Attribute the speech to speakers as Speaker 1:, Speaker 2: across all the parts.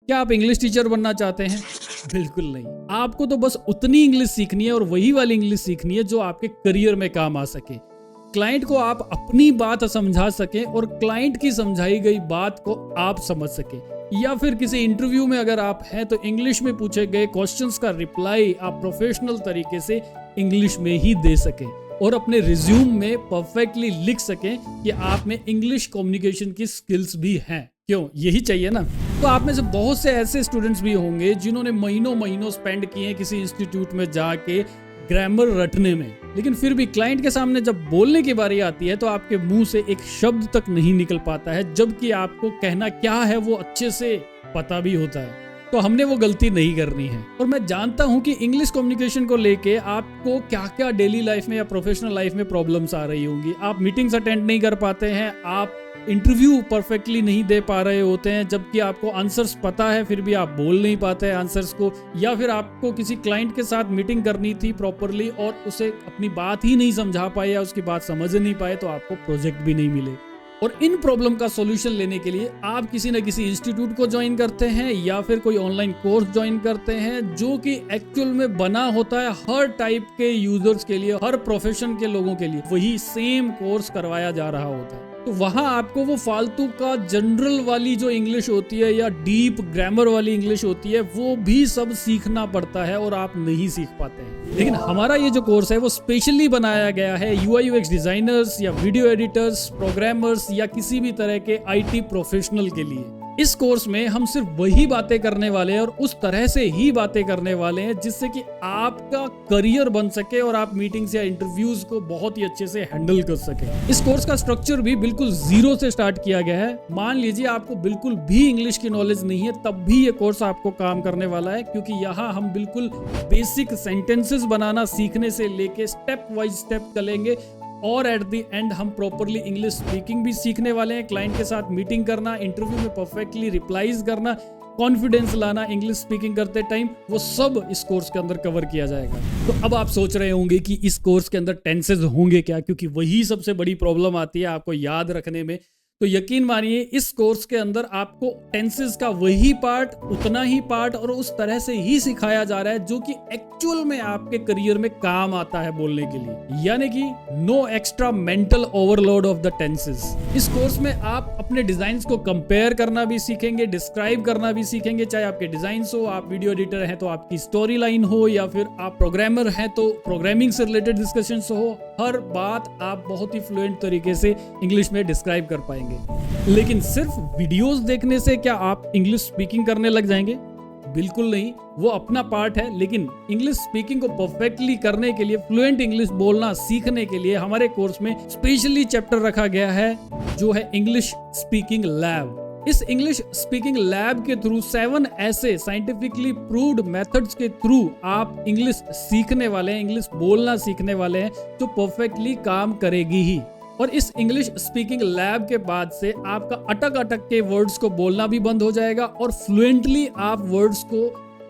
Speaker 1: क्या आप English teacher बनना चाहते हैं? बिल्कुल नहीं। आपको तो बस उतनी इंग्लिश सीखनी है और वही वाली इंग्लिश सीखनी है जो आपके करियर में काम आ सके। क्लाइंट को आप अपनी बात समझा सकें और क्लाइंट की समझाई गई बात को आप समझ सकें। या फिर किसी इंटरव्यू में अगर आप हैं तो इंग्लिश में पूछे गए क्वेश्चंस का रिप्लाई आप प्रोफेशनल तरीके से इंग्लिश में ही दे सकें और अपने रिज्यूम में परफेक्टली लिख सकें कि आप में इंग्लिश कम्युनिकेशन की स्किल्स भी हैं। क्यों, यही चाहिए ना। तो आप में से बहुत से ऐसे स्टूडेंट्स भी होंगे जिन्होंने महीनों स्पेंड किए हैं किसी इंस्टीट्यूट में जाके ग्रामर रटने में, लेकिन फिर भी क्लाइंट के सामने जब बोलने की बारी आती है तो आपके मुंह से एक शब्द तक नहीं निकल पाता है, जबकि आपको कहना क्या है वो अच्छे से पता भी होता है। तो हमने वो गलती नहीं करनी है। और मैं जानता हूं कि इंग्लिश कम्युनिकेशन को लेके आपको क्या क्या डेली लाइफ में या प्रोफेशनल लाइफ में प्रॉब्लम्स आ रही होंगी। आप मीटिंग्स अटेंड नहीं कर पाते हैं, आप इंटरव्यू परफेक्टली नहीं दे पा रहे होते हैं, जबकि आपको आंसर्स पता है फिर भी आप बोल नहीं पाते हैं आंसर्स को। या फिर आपको किसी क्लाइंट के साथ मीटिंग करनी थी प्रॉपरली और उसे अपनी बात ही नहीं समझा पाए या उसकी बात समझ नहीं पाए तो आपको प्रोजेक्ट भी नहीं मिले। और इन प्रॉब्लम का सॉल्यूशन लेने के लिए आप किसी न किसी इंस्टीट्यूट को ज्वाइन करते हैं या फिर कोई ऑनलाइन कोर्स ज्वाइन करते हैं जो कि एक्चुअल में बना होता है हर टाइप के यूजर्स के लिए, हर प्रोफेशन के लोगों के लिए वही सेम कोर्स करवाया जा रहा होता है। तो वहां आपको वो फालतू का जनरल वाली जो इंग्लिश होती है या डीप ग्रामर वाली इंग्लिश होती है वो भी सब सीखना पड़ता है और आप नहीं सीख पाते हैं। लेकिन हमारा ये जो कोर्स है वो स्पेशली बनाया गया है UI UX डिजाइनर्स या वीडियो एडिटर्स, प्रोग्रामर्स या किसी भी तरह के IT प्रोफेशनल के लिए। इस कोर्स में हम सिर्फ वही बातें करने वाले हैं और उस तरह से ही बातें करने वाले हैं जिससे कि आपका करियर बन सके और आप मीटिंग्स या इंटरव्यूज को बहुत ही अच्छे से हैंडल कर सके। इस कोर्स का स्ट्रक्चर भी बिल्कुल जीरो से स्टार्ट किया गया है। मान लीजिए आपको बिल्कुल भी इंग्लिश की नॉलेज नहीं है, तब भी ये कोर्स आपको काम करने वाला है, क्योंकि यहाँ हम बिल्कुल बेसिक सेंटेंसेस बनाना सीखने से लेके स्टेप वाइज स्टेप चलेंगे और एट द एंड हम प्रॉपरली इंग्लिश स्पीकिंग भी सीखने वाले हैं। क्लाइंट के साथ मीटिंग करना, इंटरव्यू में परफेक्टली रिप्लाईज करना, कॉन्फिडेंस लाना इंग्लिश स्पीकिंग करते टाइम, वो सब इस कोर्स के अंदर कवर किया जाएगा। तो अब आप सोच रहे होंगे कि इस कोर्स के अंदर टेंसेस होंगे क्या, क्योंकि वही सबसे बड़ी प्रॉब्लम आती है आपको याद रखने में। तो यकीन मानिए इस कोर्स के अंदर आपको टेंसेस का वही पार्ट, उतना ही पार्ट और उस तरह से ही सिखाया जा रहा है जो कि एक्चुअल में आपके करियर में काम आता है बोलने के लिए, यानी कि no extra mental overload of the tenses. इस कोर्स में आप अपने डिजाइन्स को कंपेयर करना भी सीखेंगे, डिस्क्राइब करना भी सीखेंगे, चाहे आपके डिजाइन्स हो, आप वीडियो एडिटर हैं तो आपकी स्टोरी लाइन हो, या फिर आप प्रोग्रामर हैं तो प्रोग्रामिंग से रिलेटेड डिस्कशंस हो, हर बात आप बहुत ही फ्लुएंट तरीके से इंग्लिश में डिस्क्राइब कर पाएंगे। लेकिन सिर्फ वीडियोस देखने से क्या आप इंग्लिश स्पीकिंग करने लग जाएंगे? बिल्कुल नहीं, वो अपना पार्ट है, लेकिन इंग्लिश स्पीकिंग को परफेक्टली करने के लिए, फ्लुएंट इंग्लिश बोलना सीखने के लिए हमारे कोर्स में स्पेशली चैप्टर रखा गया है जो है इंग्लिश स्पीकिंग लैब। इस इंग्लिश स्पीकिंग लैब के थ्रू 7 ऐसे साइंटिफिकली प्रूव्ड मेथड्स के थ्रू आप इंग्लिश सीखने वाले हैं, इंग्लिश बोलना सीखने वाले हैं जो परफेक्टली काम करेगी ही। और इस इंग्लिश स्पीकिंग लैब के बाद से आपका अटक अटक के वर्ड्स को बोलना भी बंद हो जाएगा और फ्लुएंटली आप वर्ड्स को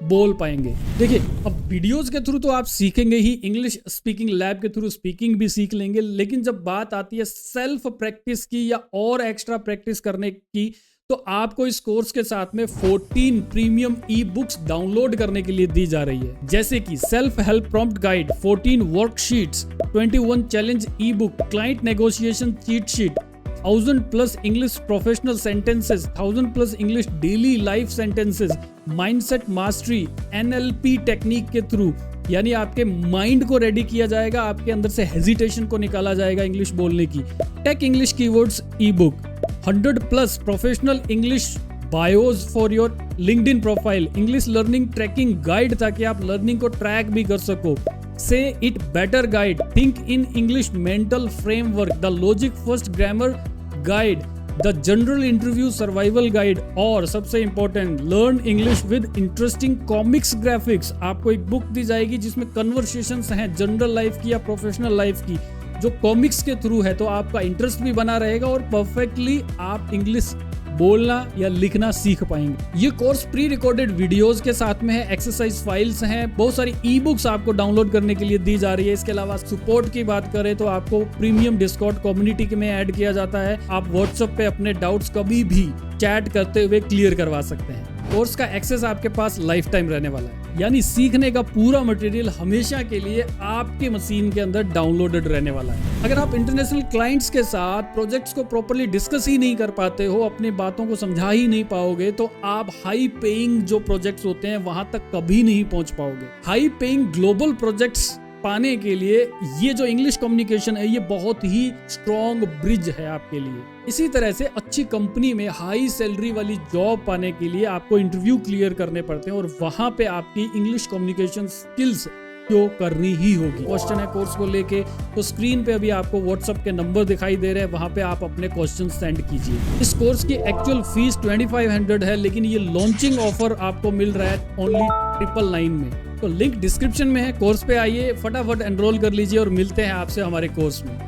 Speaker 1: बोल पाएंगे। देखिए, अब वीडियोस के थ्रू तो आप सीखेंगे ही, इंग्लिश स्पीकिंग लैब के थ्रू स्पीकिंग भी सीख लेंगे, लेकिन जब बात आती है सेल्फ प्रैक्टिस की या और एक्स्ट्रा प्रैक्टिस करने की, तो आपको इस कोर्स के साथ में 14 प्रीमियम ई बुक्स डाउनलोड करने के लिए दी जा रही है, जैसे कि self help prompt guide, 14 worksheets, 21 challenge ई book, client negotiation cheat sheet, 1000+ English professional sentences, 1000+ English daily life sentences, mindset mastery, NLP technique के थ्रू, यानी आपके माइंड को रेडी किया जाएगा, आपके अंदर से हेजिटेशन को निकाला जाएगा इंग्लिश बोलने की, tech English keywords e book, 100+ professional English bios for your LinkedIn profile, English learning tracking guide ताकि आप लर्निंग को ट्रैक भी कर सको, say it better guide, think in English mental framework, the logic first grammar guide, the general interview survival guide, और सबसे important learn English with interesting comics graphics. आपको एक बुक दी जाएगी जिसमें कन्वर्सेशंस हैं जनरल लाइफ की या प्रोफेशनल लाइफ की, जो कॉमिक्स के थ्रू है, तो आपका इंटरेस्ट भी बना रहेगा और परफेक्टली आप इंग्लिश बोलना या लिखना सीख पाएंगे। ये कोर्स प्री रिकॉर्डेड वीडियोस के साथ में है, एक्सरसाइज फाइल्स हैं, बहुत सारी ई बुक्स आपको डाउनलोड करने के लिए दी जा रही है। इसके अलावा सपोर्ट की बात करें तो आपको प्रीमियम डिस्कॉर्ड कम्युनिटी में ऐड किया जाता है। आप व्हाट्सएप पे अपने डाउट्स कभी भी चैट करते हुए क्लियर करवा सकते हैं। कोर्स का एक्सेस आपके पास लाइफ टाइम रहने वाला है, यानी सीखने का पूरा मटेरियल हमेशा के लिए आपके मशीन के अंदर डाउनलोडेड रहने वाला है। अगर आप इंटरनेशनल क्लाइंट्स के साथ प्रोजेक्ट्स को प्रॉपर्ली डिस्कस ही नहीं कर पाते हो, अपनी बातों को समझा ही नहीं पाओगे, तो आप हाई पेइंग जो प्रोजेक्ट्स होते हैं वहां तक कभी नहीं पहुंच पाओगे। हाई पेइंग ग्लोबल प्रोजेक्ट्स पाने के लिए ये जो इंग्लिश कम्युनिकेशन है ये बहुत ही स्ट्रॉन्ग ब्रिज है आपके लिए। इसी तरह से अच्छी कंपनी में हाई सैलरी वाली जॉब पाने के लिए आपको इंटरव्यू क्लियर करने पड़ते हैं और वहां पे आपकी इंग्लिश कम्युनिकेशन स्किल्स जो करनी ही होगी। क्वेश्चन है कोर्स को लेके, तो स्क्रीन पे अभी आपको व्हाट्सएप के नंबर दिखाई दे रहे हैं, वहां पे आप अपने क्वेश्चन सेंड कीजिए। इस कोर्स की एक्चुअल फीस 2500 है, लेकिन ये लॉन्चिंग ऑफर आपको मिल रहा है ओनली 999 में। तो लिंक डिस्क्रिप्शन में है, कोर्स पे आइए, फटाफट एनरोल कर लीजिए और मिलते हैं आपसे हमारे कोर्स में।